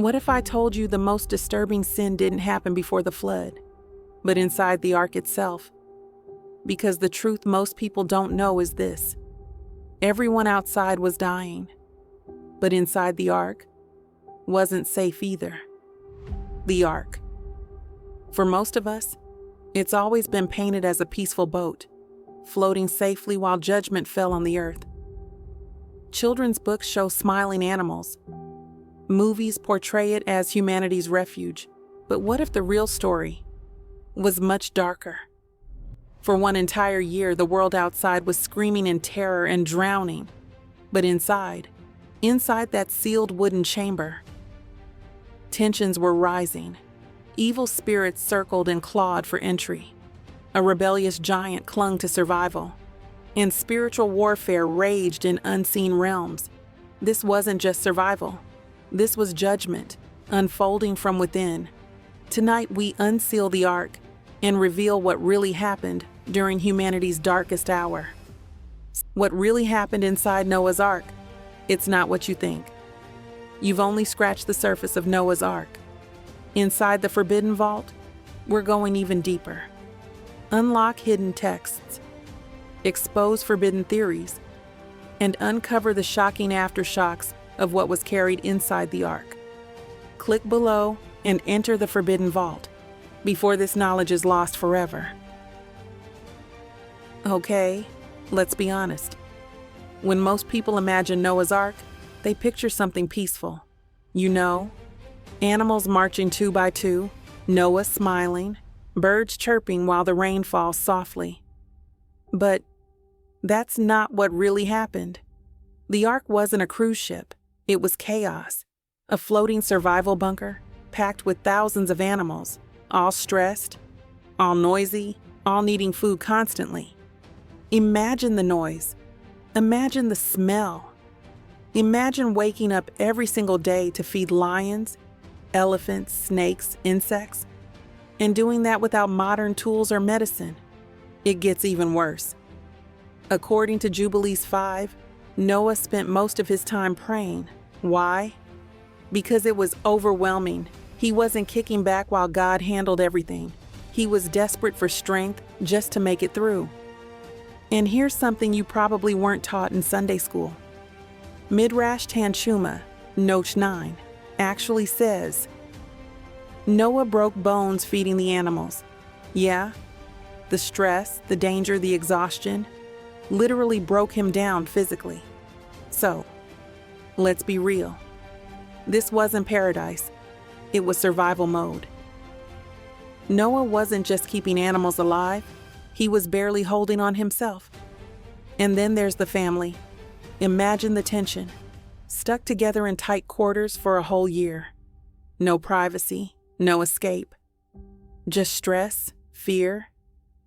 What if I told you the most disturbing sin didn't happen before the flood, but inside the ark itself? Because the truth most people don't know is this: everyone outside was dying, but inside the ark wasn't safe either. The ark. For most of us, it's always been painted as a peaceful boat, floating safely while judgment fell on the earth. Children's books show smiling animals. Movies portray it as humanity's refuge. But what if the real story was much darker? For one entire year, the world outside was screaming in terror and drowning. But inside that sealed wooden chamber, tensions were rising. Evil spirits circled and clawed for entry. A rebellious giant clung to survival, and spiritual warfare raged in unseen realms. This wasn't just survival. This was judgment, unfolding from within. Tonight we unseal the ark and reveal what really happened during humanity's darkest hour. What really happened inside Noah's ark? It's not what you think. You've only scratched the surface of Noah's ark. Inside the forbidden vault, we're going even deeper. Unlock hidden texts, expose forbidden theories, and uncover the shocking aftershocks of what was carried inside the ark. Click below and enter the forbidden vault before this knowledge is lost forever. Okay, let's be honest. When most people imagine Noah's ark, they picture something peaceful. You know, animals marching 2 by 2, Noah smiling, birds chirping while the rain falls softly. But that's not what really happened. The ark wasn't a cruise ship. It was chaos, a floating survival bunker packed with thousands of animals, all stressed, all noisy, all needing food constantly. Imagine the noise. Imagine the smell. Imagine waking up every single day to feed lions, elephants, snakes, insects, and doing that without modern tools or medicine. It gets even worse. According to Jubilees 5, Noah spent most of his time praying. Why? Because it was overwhelming. He wasn't kicking back while God handled everything. He was desperate for strength just to make it through. And here's something you probably weren't taught in Sunday school. Midrash Tanchuma, Note 9, actually says, Noah broke bones feeding the animals. Yeah, the stress, the danger, the exhaustion literally broke him down physically. So, let's be real. This wasn't paradise. It was survival mode. Noah wasn't just keeping animals alive. He was barely holding on himself. And then there's the family. Imagine the tension. Stuck together in tight quarters for a whole year. No privacy, no escape. Just stress, fear,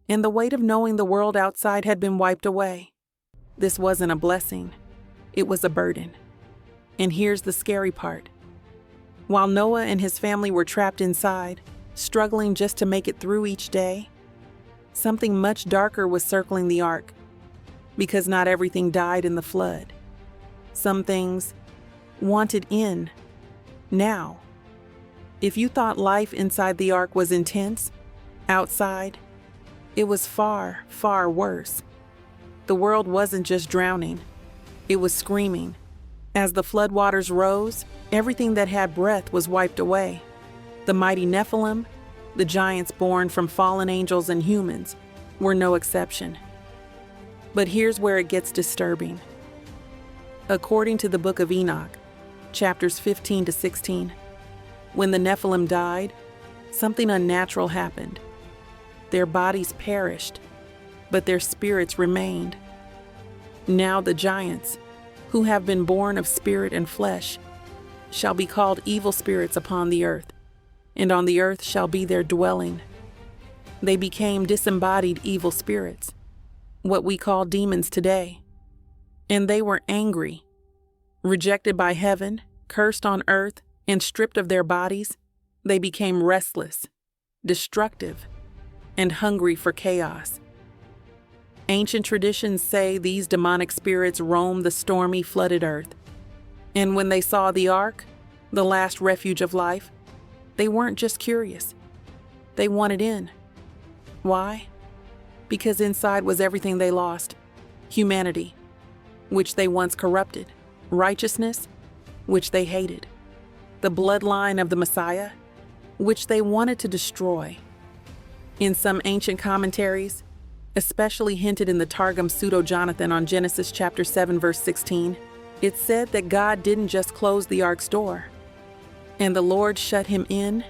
and the weight of knowing the world outside had been wiped away. This wasn't a blessing. It was a burden. And here's the scary part. While Noah and his family were trapped inside, struggling just to make it through each day, something much darker was circling the ark. Because not everything died in the flood. Some things wanted in now. If you thought life inside the ark was intense, outside, it was far, far worse. The world wasn't just drowning. It was screaming. As the floodwaters rose, everything that had breath was wiped away. The mighty Nephilim, the giants born from fallen angels and humans, were no exception. But here's where it gets disturbing. According to the book of Enoch, chapters 15 to 16, when the Nephilim died, something unnatural happened. Their bodies perished, but their spirits remained. Now the giants, who have been born of spirit and flesh, shall be called evil spirits upon the earth, and on the earth shall be their dwelling. They became disembodied evil spirits, what we call demons today. And they were angry. Rejected by heaven, cursed on earth, and stripped of their bodies, they became restless, destructive, and hungry for chaos. Ancient traditions say these demonic spirits roamed the stormy, flooded earth. And when they saw the ark, the last refuge of life, they weren't just curious. They wanted in. Why? Because inside was everything they lost: humanity, which they once corrupted; righteousness, which they hated; the bloodline of the Messiah, which they wanted to destroy. In some ancient commentaries, especially hinted in the Targum Pseudo-Jonathan on Genesis chapter 7 verse 16, it said that God didn't just close the ark's door. And the Lord shut him in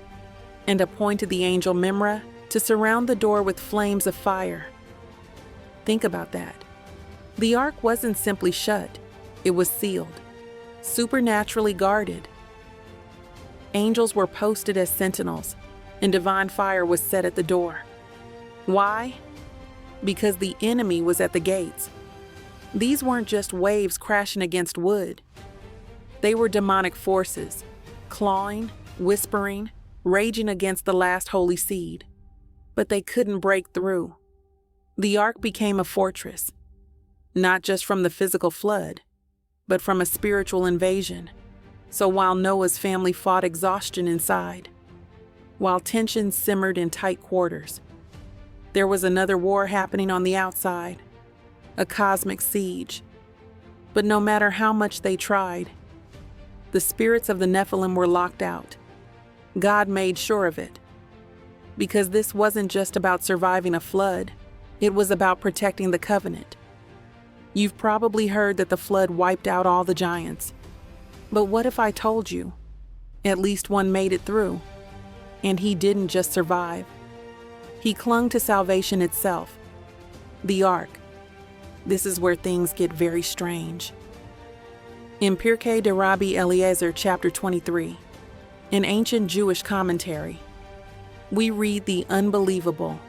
and appointed the angel Memra to surround the door with flames of fire. Think about that. The ark wasn't simply shut, it was sealed, supernaturally guarded. Angels were posted as sentinels, and divine fire was set at the door. Why? Because the enemy was at the gates. These weren't just waves crashing against wood. They were demonic forces, clawing, whispering, raging against the last holy seed. But they couldn't break through. The ark became a fortress, not just from the physical flood, but from a spiritual invasion. So while Noah's family fought exhaustion inside, while tension simmered in tight quarters, there was another war happening on the outside, a cosmic siege. But no matter how much they tried, the spirits of the Nephilim were locked out. God made sure of it. Because this wasn't just about surviving a flood, it was about protecting the covenant. You've probably heard that the flood wiped out all the giants. But what if I told you at least one made it through? And he didn't just survive. He clung to salvation itself, the ark. This is where things get very strange. In Pirkei de Rabbi Eliezer, chapter 23, an ancient Jewish commentary, we read the unbelievable.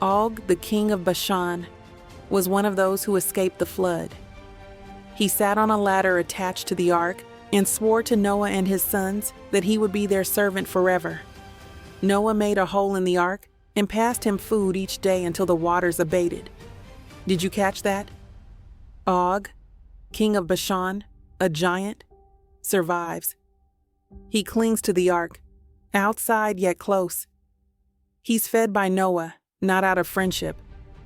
Og, the king of Bashan, was one of those who escaped the flood. He sat on a ladder attached to the ark and swore to Noah and his sons that he would be their servant forever. Noah made a hole in the ark and passed him food each day until the waters abated. Did you catch that? Og, king of Bashan, a giant, survives. He clings to the ark, outside yet close. He's fed by Noah, not out of friendship,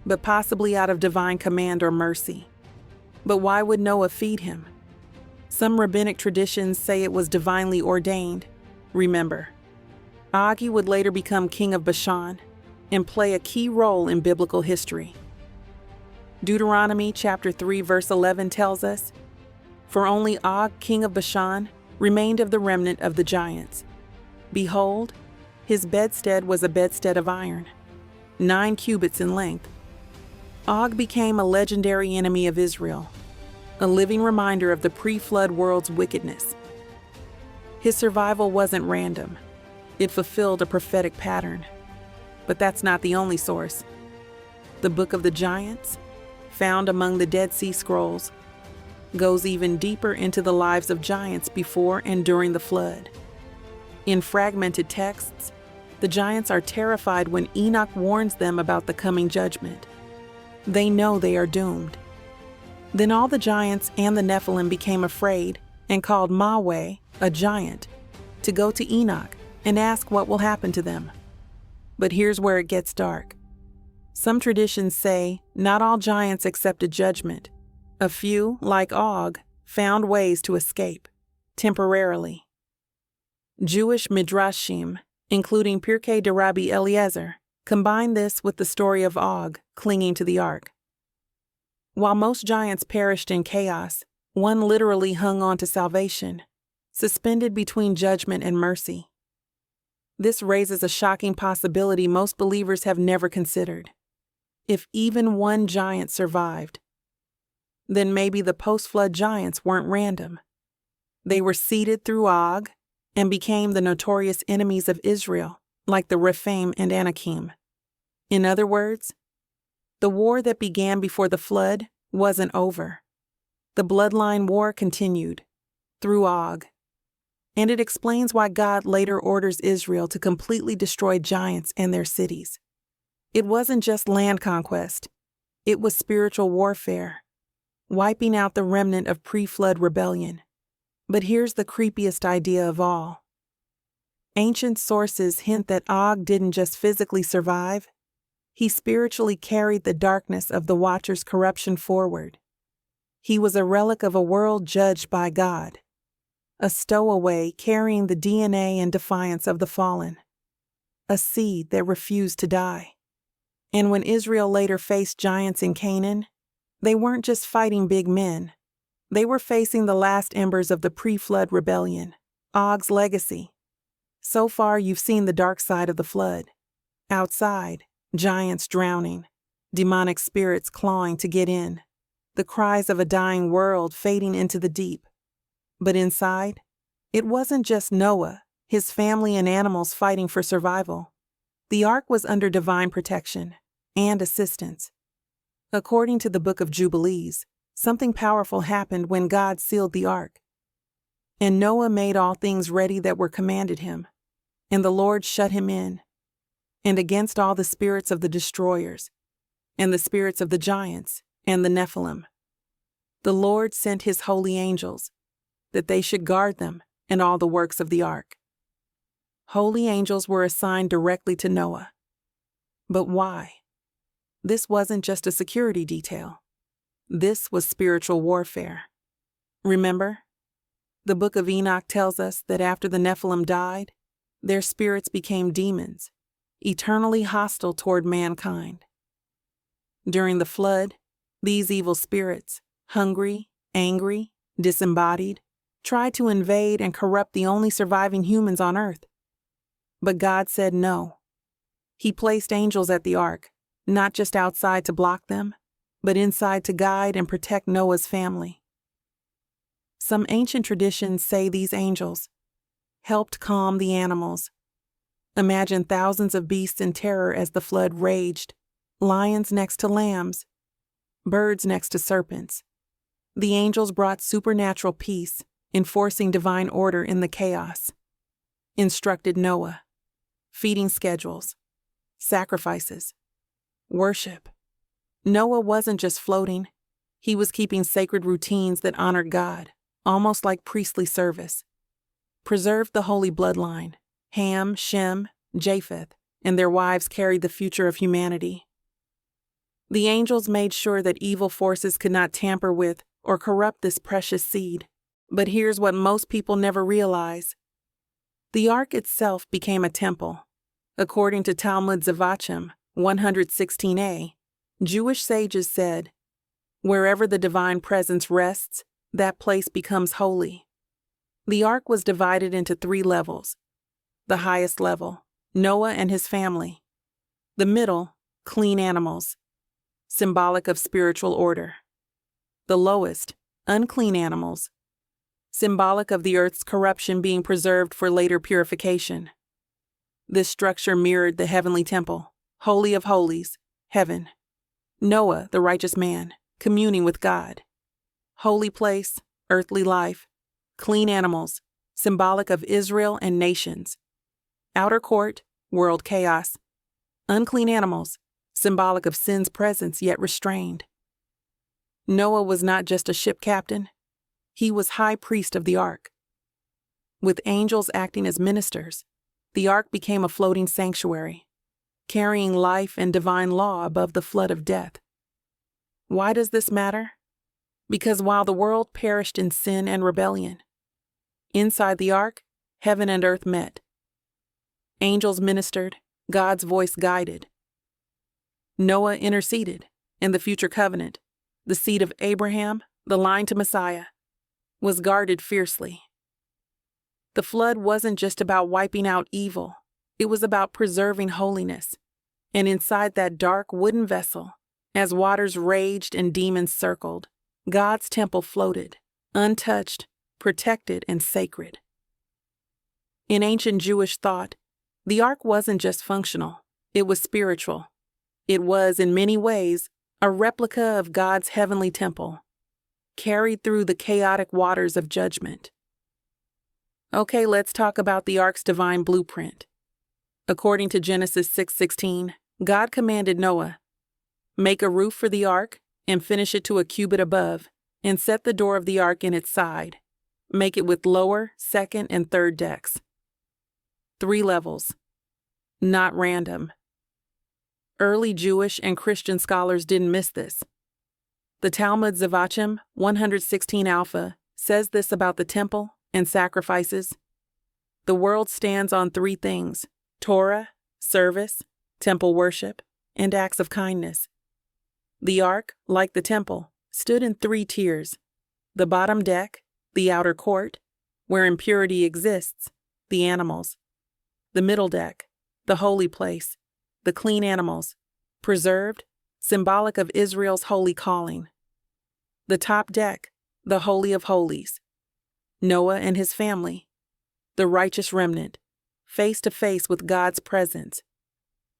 but possibly out of divine command or mercy. But why would Noah feed him? Some rabbinic traditions say it was divinely ordained. Remember, Og would later become king of Bashan and play a key role in biblical history. Deuteronomy chapter 3 verse 11 tells us, "For only Og, king of Bashan, remained of the remnant of the giants. Behold, his bedstead was a bedstead of iron, 9 cubits in length." Og became a legendary enemy of Israel, a living reminder of the pre-flood world's wickedness. His survival wasn't random. It fulfilled a prophetic pattern. But that's not the only source. The Book of the Giants, found among the Dead Sea Scrolls, goes even deeper into the lives of giants before and during the flood. In fragmented texts, the giants are terrified when Enoch warns them about the coming judgment. They know they are doomed. Then all the giants and the Nephilim became afraid and called Maweh, a giant, to go to Enoch and ask what will happen to them. But here's where it gets dark. Some traditions say not all giants accepted judgment. A few, like Og, found ways to escape, temporarily. Jewish midrashim, including Pirkei de Rabbi Eliezer, combine this with the story of Og clinging to the ark. While most giants perished in chaos, one literally hung on to salvation, suspended between judgment and mercy. This raises a shocking possibility most believers have never considered. If even one giant survived, then maybe the post-flood giants weren't random. They were seeded through Og and became the notorious enemies of Israel, like the Rephaim and Anakim. In other words, the war that began before the flood wasn't over. The bloodline war continued, through Og. And it explains why God later orders Israel to completely destroy giants and their cities. It wasn't just land conquest. It was spiritual warfare, wiping out the remnant of pre-flood rebellion. But here's the creepiest idea of all. Ancient sources hint that Og didn't just physically survive, he spiritually carried the darkness of the Watcher's corruption forward. He was a relic of a world judged by God, a stowaway carrying the DNA and defiance of the fallen, a seed that refused to die. And when Israel later faced giants in Canaan, they weren't just fighting big men. They were facing the last embers of the pre-flood rebellion, Og's legacy. So far, you've seen the dark side of the flood. Outside, giants drowning, demonic spirits clawing to get in, the cries of a dying world fading into the deep. But inside, it wasn't just Noah, his family and animals fighting for survival. The ark was under divine protection and assistance. According to the Book of Jubilees, something powerful happened when God sealed the ark. And Noah made all things ready that were commanded him, and the Lord shut him in. And against all the spirits of the destroyers, and the spirits of the giants, and the Nephilim, the Lord sent his holy angels, that they should guard them and all the works of the ark. Holy angels were assigned directly to Noah. But why? This wasn't just a security detail. This was spiritual warfare. Remember? The book of Enoch tells us that after the Nephilim died, their spirits became demons, eternally hostile toward mankind. During the flood, these evil spirits, hungry, angry, disembodied, tried to invade and corrupt the only surviving humans on earth. But God said no. He placed angels at the ark, not just outside to block them, but inside to guide and protect Noah's family. Some ancient traditions say these angels helped calm the animals. Imagine thousands of beasts in terror as the flood raged, lions next to lambs, birds next to serpents. The angels brought supernatural peace, enforcing divine order in the chaos. Instructed Noah, feeding schedules, sacrifices, worship. Noah wasn't just floating, he was keeping sacred routines that honored God, almost like priestly service. Preserved the holy bloodline. Ham, Shem, Japheth, and their wives carried the future of humanity. The angels made sure that evil forces could not tamper with or corrupt this precious seed. But here's what most people never realize. The ark itself became a temple. According to Talmud Zavachim 116a, Jewish sages said, "Wherever the divine presence rests, that place becomes holy." The ark was divided into 3 levels. The highest level, Noah and his family. The middle, clean animals, symbolic of spiritual order. The lowest, unclean animals, symbolic of the earth's corruption being preserved for later purification. This structure mirrored the heavenly temple, Holy of Holies, heaven. Noah, the righteous man, communing with God. Holy place, earthly life, clean animals, symbolic of Israel and nations. Outer court, world chaos. Unclean animals, symbolic of sin's presence yet restrained. Noah was not just a ship captain. He was high priest of the ark. With angels acting as ministers, the ark became a floating sanctuary, carrying life and divine law above the flood of death. Why does this matter? Because while the world perished in sin and rebellion, inside the ark, heaven and earth met. Angels ministered, God's voice guided. Noah interceded, and the future covenant, the seed of Abraham, the line to Messiah, was guarded fiercely. The flood wasn't just about wiping out evil, it was about preserving holiness. And inside that dark wooden vessel, as waters raged and demons circled, God's temple floated, untouched, protected, and sacred. In ancient Jewish thought, the ark wasn't just functional, it was spiritual. It was, in many ways, a replica of God's heavenly temple, carried through the chaotic waters of judgment. Okay, let's talk about the ark's divine blueprint. According to Genesis 6:16, God commanded Noah, "Make a roof for the ark and finish it to a cubit above, and set the door of the ark in its side. Make it with lower, second, and third decks. 3 levels. Not random. Early Jewish and Christian scholars didn't miss this. The Talmud Zavachim 116 Alpha says this about the temple and sacrifices. The world stands on 3 things: Torah, service, temple worship, and acts of kindness. The ark, like the temple, stood in 3 tiers: the bottom deck, the outer court, where impurity exists, the animals; the middle deck, the holy place, the clean animals, preserved, symbolic of Israel's holy calling; the top deck, the Holy of Holies, Noah and his family, the righteous remnant, face to face with God's presence.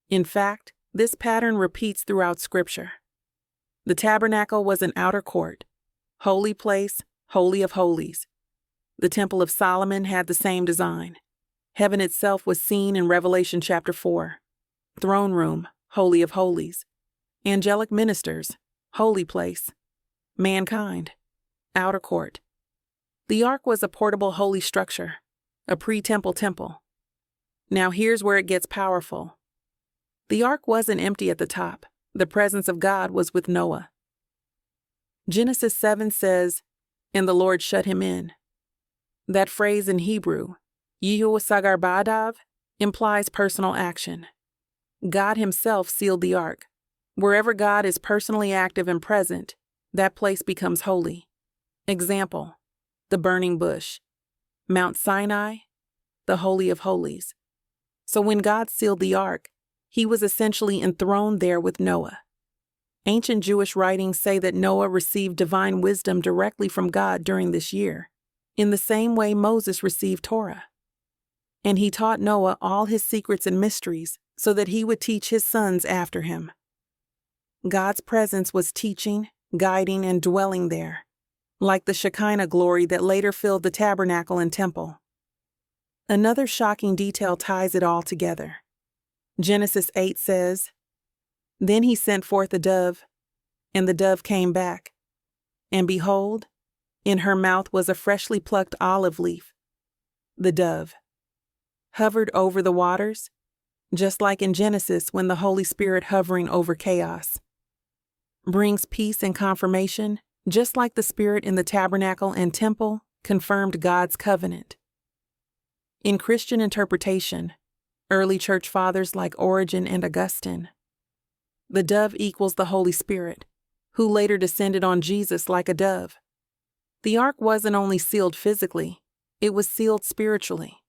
In fact, this pattern repeats throughout Scripture. The tabernacle was an outer court, holy place, Holy of Holies. The Temple of Solomon had the same design. Heaven itself was seen in Revelation chapter 4. Throne room, Holy of Holies. Angelic ministers, holy place. Mankind, outer court. The ark was a portable holy structure, a pre-temple temple. Now here's where it gets powerful. The ark wasn't empty at the top. The presence of God was with Noah. Genesis 7 says, "And the Lord shut him in." That phrase in Hebrew, Yehu Sagar Ba'adav, implies personal action. God himself sealed the ark. Wherever God is personally active and present, that place becomes holy. Example, the burning bush. Mount Sinai, the Holy of Holies. So when God sealed the ark, he was essentially enthroned there with Noah. Ancient Jewish writings say that Noah received divine wisdom directly from God during this year, in the same way Moses received Torah. And he taught Noah all his secrets and mysteries so that he would teach his sons after him. God's presence was teaching, guiding, and dwelling there, like the Shekinah glory that later filled the tabernacle and temple. Another shocking detail ties it all together. Genesis 8 says, "Then he sent forth a dove, and the dove came back. And behold, in her mouth was a freshly plucked olive leaf." The dove hovered over the waters, just like in Genesis when the Holy Spirit hovering over chaos. Brings peace and confirmation, just like the Spirit in the tabernacle and temple confirmed God's covenant. In Christian interpretation, early church fathers like Origen and Augustine, the dove equals the Holy Spirit, who later descended on Jesus like a dove. The ark wasn't only sealed physically, it was sealed spiritually.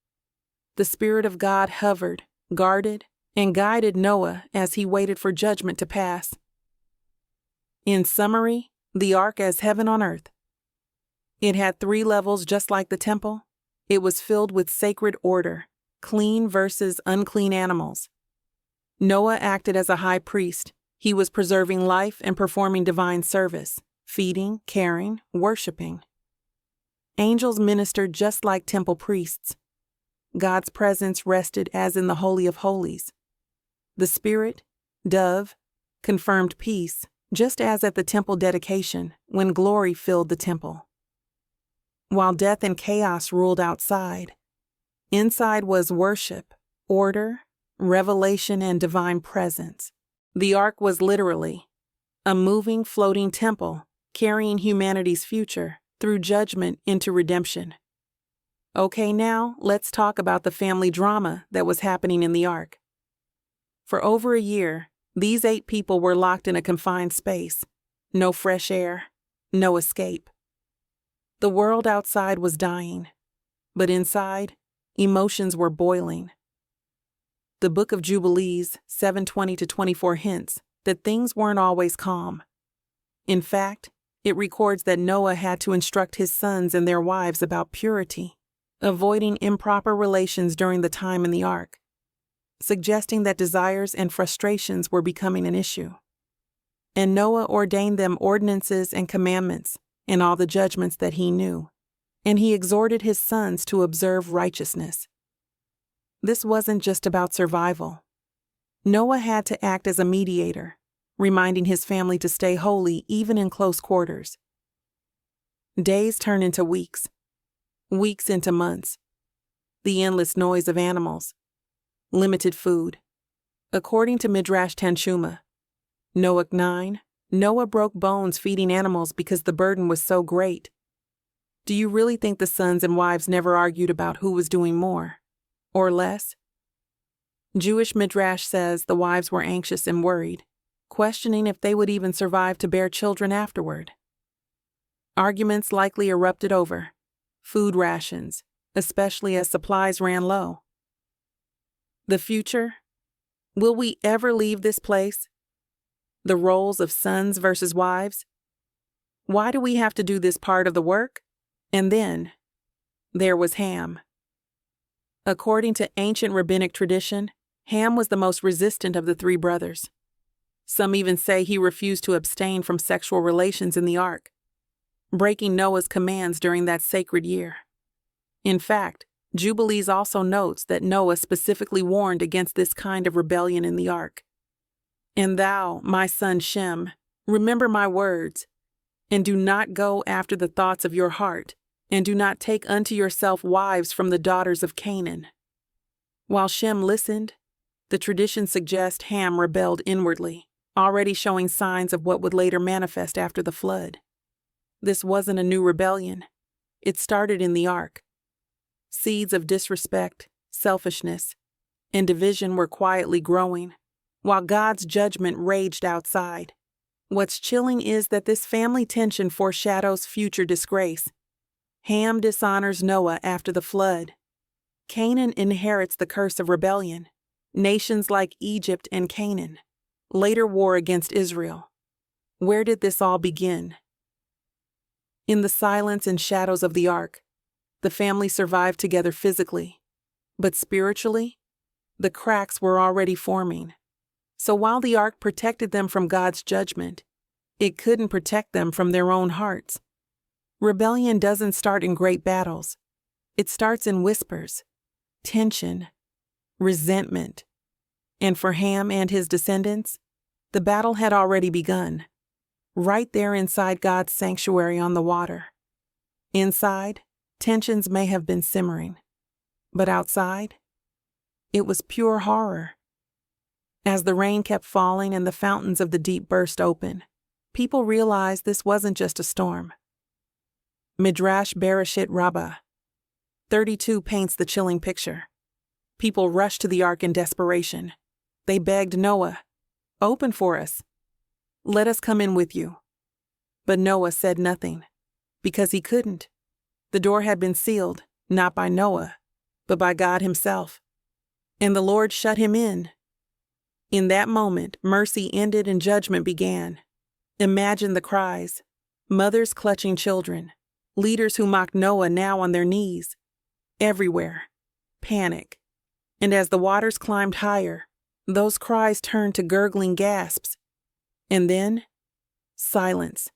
The Spirit of God hovered, guarded, and guided Noah as he waited for judgment to pass. In summary, the ark as heaven on earth. It had 3 levels just like the temple. It was filled with sacred order, clean versus unclean animals. Noah acted as a high priest. He was preserving life and performing divine service, feeding, caring, worshiping. Angels ministered just like temple priests. God's presence rested as in the Holy of Holies. The Spirit, dove, confirmed peace, just as at the temple dedication when glory filled the temple. While death and chaos ruled outside, inside was worship, order, revelation, and divine presence. The ark was literally a moving, floating temple carrying humanity's future through judgment into redemption. Okay, now let's talk about the family drama that was happening in the ark. For over a year, these 8 people were locked in a confined space. No fresh air, no escape. The world outside was dying, but inside, emotions were boiling. The Book of Jubilees 7:20-24 hints that things weren't always calm. In fact, it records that Noah had to instruct his sons and their wives about purity, avoiding improper relations during the time in the ark, suggesting that desires and frustrations were becoming an issue. And Noah ordained them ordinances and commandments and all the judgments that he knew, and he exhorted his sons to observe righteousness. This wasn't just about survival. Noah had to act as a mediator, reminding his family to stay holy even in close quarters. Days turned into weeks. weeks into months. The endless noise of animals. Limited food. According to Midrash Tanchuma, Noah 9, Noah broke bones feeding animals because the burden was so great. Do you really think the sons and wives never argued about who was doing more or less? Jewish Midrash says the wives were anxious and worried, questioning if they would even survive to bear children afterward. Arguments likely erupted over food rations, especially as supplies ran low. The future? Will we ever leave this place? The roles of sons versus wives? Why do we have to do this part of the work? And then, there was Ham. According to ancient rabbinic tradition, Ham was the most resistant of the three brothers. Some even say he refused to abstain from sexual relations in the ark, breaking Noah's commands during that sacred year. In fact, Jubilees also notes that Noah specifically warned against this kind of rebellion in the ark. And thou, my son Shem, remember my words, and do not go after the thoughts of your heart, and do not take unto yourself wives from the daughters of Canaan. While Shem listened, the tradition suggests Ham rebelled inwardly, already showing signs of what would later manifest after the flood. This wasn't a new rebellion. It started in the ark. Seeds of disrespect, selfishness, and division were quietly growing, while God's judgment raged outside. What's chilling is that this family tension foreshadows future disgrace. Ham dishonors Noah after the flood. Canaan inherits the curse of rebellion. Nations like Egypt and Canaan later war against Israel. Where did this all begin? In the silence and shadows of the ark, the family survived together physically, but spiritually, the cracks were already forming. So while the ark protected them from God's judgment, it couldn't protect them from their own hearts. Rebellion doesn't start in great battles. It starts in whispers, tension, resentment. And for Ham and his descendants, the battle had already begun, right there inside God's sanctuary on the water. Inside, tensions may have been simmering, but outside, it was pure horror. As the rain kept falling and the fountains of the deep burst open, people realized this wasn't just a storm. Midrash Bereshit Rabbah 32 paints the chilling picture. People rushed to the ark in desperation. They begged Noah, "Open for us. Let us come in with you." But Noah said nothing, because he couldn't. The door had been sealed, not by Noah, but by God himself. And the Lord shut him in. In that moment, mercy ended and judgment began. Imagine the cries, mothers clutching children, leaders who mocked Noah now on their knees. Everywhere, panic. And as the waters climbed higher, those cries turned to gurgling gasps. And then, silence.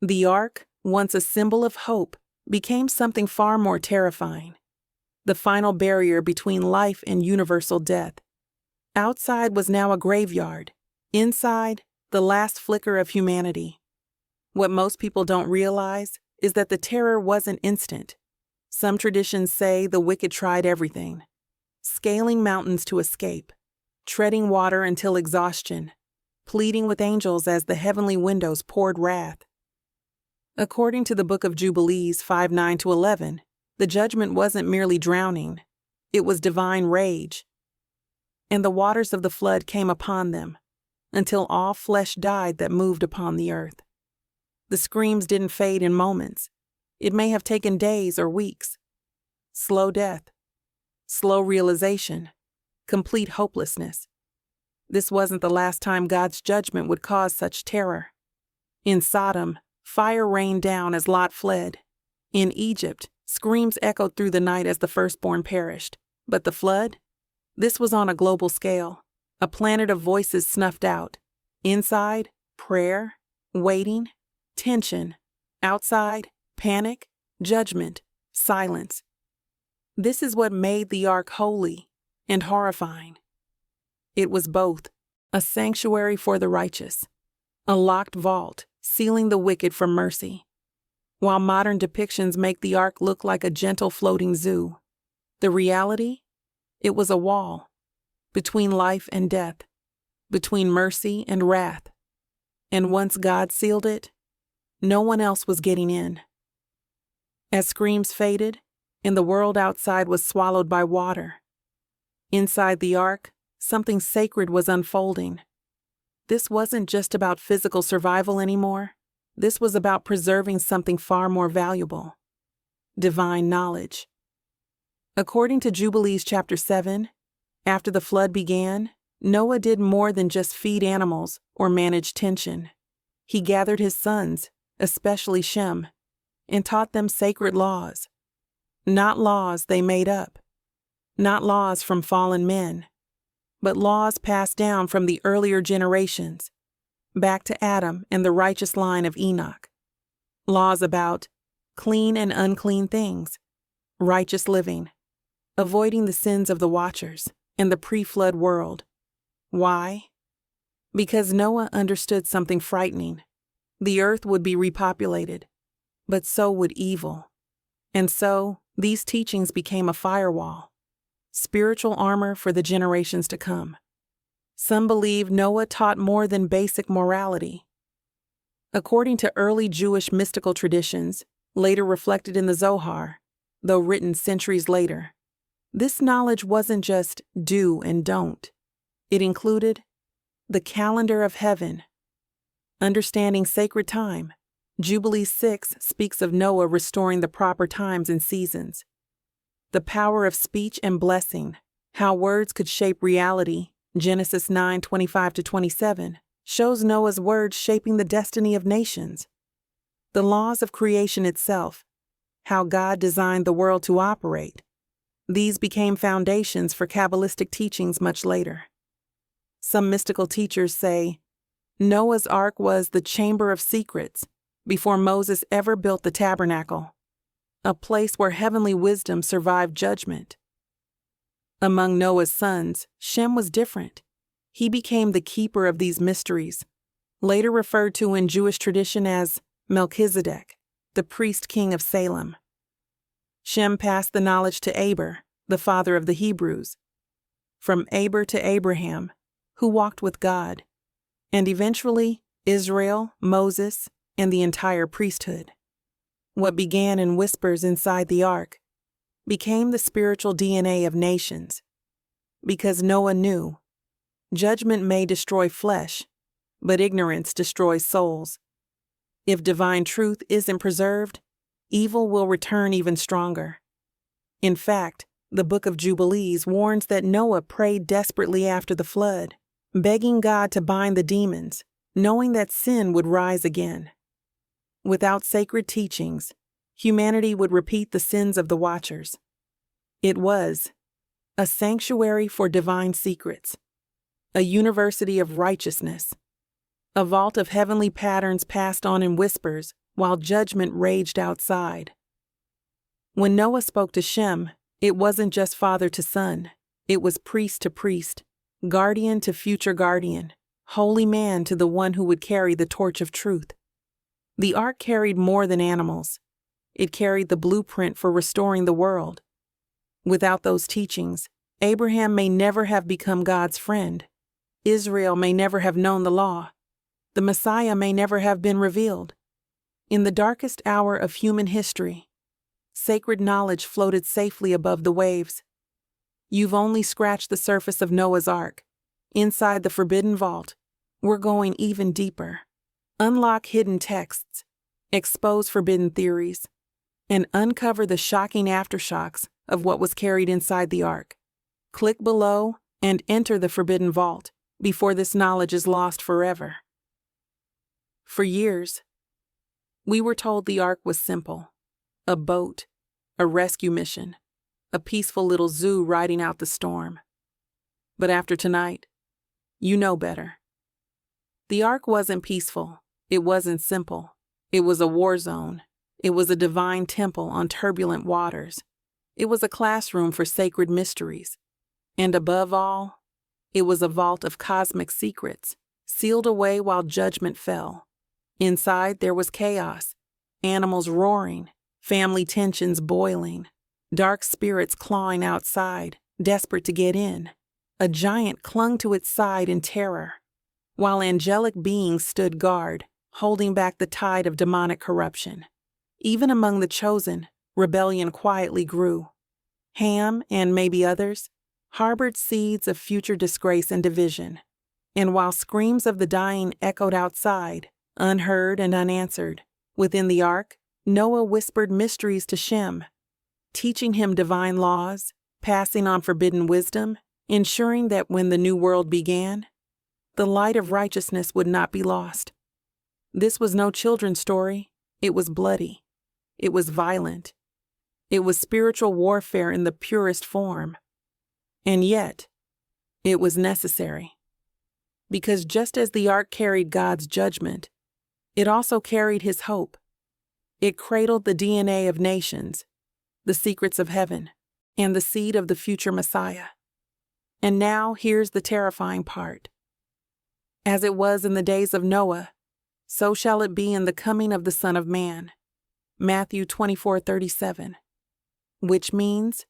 The ark, once a symbol of hope, became something far more terrifying. The final barrier between life and universal death. Outside was now a graveyard. Inside, the last flicker of humanity. What most people don't realize is that the terror wasn't instant. Some traditions say the wicked tried everything. Scaling mountains to escape, treading water until exhaustion, pleading with angels as the heavenly windows poured wrath. According to the Book of Jubilees 5:9-11, the judgment wasn't merely drowning, it was divine rage. And the waters of the flood came upon them, until all flesh died that moved upon the earth. The screams didn't fade in moments. It may have taken days or weeks. Slow death, slow realization, complete hopelessness. This wasn't the last time God's judgment would cause such terror. In Sodom, fire rained down as Lot fled. In Egypt, screams echoed through the night as the firstborn perished. But the flood? This was on a global scale. A planet of voices snuffed out. Inside, prayer, waiting, tension. Outside, panic, judgment, silence. This is what made the ark holy and horrifying. It was both a sanctuary for the righteous, a locked vault sealing the wicked from mercy. While modern depictions make the Ark look like a gentle floating zoo, the reality? It was a wall, between life and death, between mercy and wrath. And once God sealed it, no one else was getting in. As screams faded, and the world outside was swallowed by water, inside the Ark, something sacred was unfolding. This wasn't just about physical survival anymore. This was about preserving something far more valuable: divine knowledge. According to Jubilees chapter 7, after the flood began, Noah did more than just feed animals or manage tension. He gathered his sons, especially Shem, and taught them sacred laws. Not laws they made up, not laws from fallen men, but laws passed down from the earlier generations, back to Adam and the righteous line of Enoch. Laws about clean and unclean things, righteous living, avoiding the sins of the watchers and the pre-flood world. Why? Because Noah understood something frightening. The earth would be repopulated, but so would evil. And so, these teachings became a firewall, spiritual armor for the generations to come. Some believe Noah taught more than basic morality. According to early Jewish mystical traditions, later reflected in the Zohar, though written centuries later, this knowledge wasn't just do and don't. It included the calendar of heaven, understanding sacred time. Jubilee 6 speaks of Noah restoring the proper times and seasons. The power of speech and blessing, how words could shape reality. Genesis 9:25-27 shows Noah's words shaping the destiny of nations. The laws of creation itself, how God designed the world to operate. These became foundations for Kabbalistic teachings much later. Some mystical teachers say Noah's Ark was the chamber of secrets before Moses ever built the tabernacle, a place where heavenly wisdom survived judgment. Among Noah's sons, Shem was different. He became the keeper of these mysteries, later referred to in Jewish tradition as Melchizedek, the priest king of Salem. Shem passed the knowledge to Aber, the father of the Hebrews, from Aber to Abraham, who walked with God, and eventually Israel, Moses, and the entire priesthood. What began in whispers inside the Ark became the spiritual DNA of nations. Because Noah knew, judgment may destroy flesh, but ignorance destroys souls. If divine truth isn't preserved, evil will return even stronger. In fact, the Book of Jubilees warns that Noah prayed desperately after the flood, begging God to bind the demons, knowing that sin would rise again. Without sacred teachings, humanity would repeat the sins of the watchers. It was a sanctuary for divine secrets, a university of righteousness, a vault of heavenly patterns passed on in whispers while judgment raged outside. When Noah spoke to Shem, it wasn't just father to son, it was priest to priest, guardian to future guardian, holy man to the one who would carry the torch of truth. The Ark carried more than animals. It carried the blueprint for restoring the world. Without those teachings, Abraham may never have become God's friend. Israel may never have known the law. The Messiah may never have been revealed. In the darkest hour of human history, sacred knowledge floated safely above the waves. You've only scratched the surface of Noah's Ark. Inside the forbidden vault, we're going even deeper. Unlock hidden texts, expose forbidden theories, and uncover the shocking aftershocks of what was carried inside the Ark. Click below and enter the forbidden vault before this knowledge is lost forever. For years, we were told the Ark was simple: a boat, a rescue mission, a peaceful little zoo riding out the storm. But after tonight, you know better. The Ark wasn't peaceful. It wasn't simple. It was a war zone. It was a divine temple on turbulent waters. It was a classroom for sacred mysteries. And above all, it was a vault of cosmic secrets, sealed away while judgment fell. Inside there was chaos, animals roaring, family tensions boiling, dark spirits clawing outside, desperate to get in. A giant clung to its side in terror, while angelic beings stood guard, holding back the tide of demonic corruption. Even among the chosen, rebellion quietly grew. Ham, and maybe others, harbored seeds of future disgrace and division. And while screams of the dying echoed outside, unheard and unanswered, within the ark, Noah whispered mysteries to Shem, teaching him divine laws, passing on forbidden wisdom, ensuring that when the new world began, the light of righteousness would not be lost. This was no children's story. It was bloody. It was violent. It was spiritual warfare in the purest form. And yet, it was necessary. Because just as the ark carried God's judgment, it also carried his hope. It cradled the DNA of nations, the secrets of heaven, and the seed of the future Messiah. And now here's the terrifying part. As it was in the days of Noah, so shall it be in the coming of the Son of Man. Matthew 24:37. Which means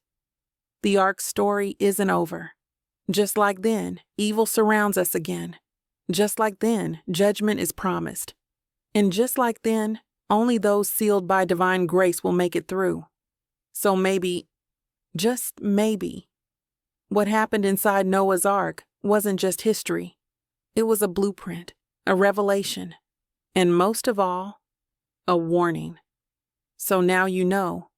the ark's story isn't over. Just like then, evil surrounds us again. Just like then, judgment is promised. And just like then, only those sealed by divine grace will make it through. So maybe, just maybe, what happened inside Noah's ark wasn't just history. It was a blueprint, a revelation, and most of all, a warning. So now you know.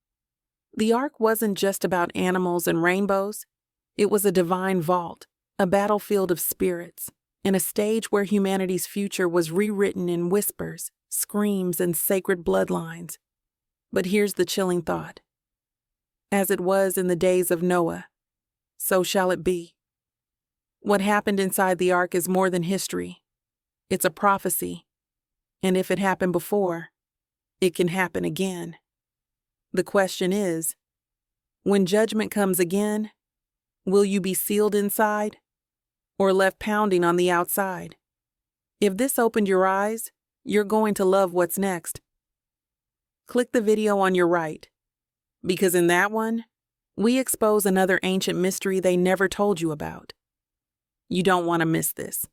The ark wasn't just about animals and rainbows. It was a divine vault, a battlefield of spirits, and a stage where humanity's future was rewritten in whispers, screams, and sacred bloodlines. But here's the chilling thought. As it was in the days of Noah, so shall it be. What happened inside the ark is more than history. It's a prophecy. And if it happened before, it can happen again. The question is, when judgment comes again, will you be sealed inside or left pounding on the outside? If this opened your eyes, you're going to love what's next. Click the video on your right, because in that one, we expose another ancient mystery they never told you about. You don't want to miss this.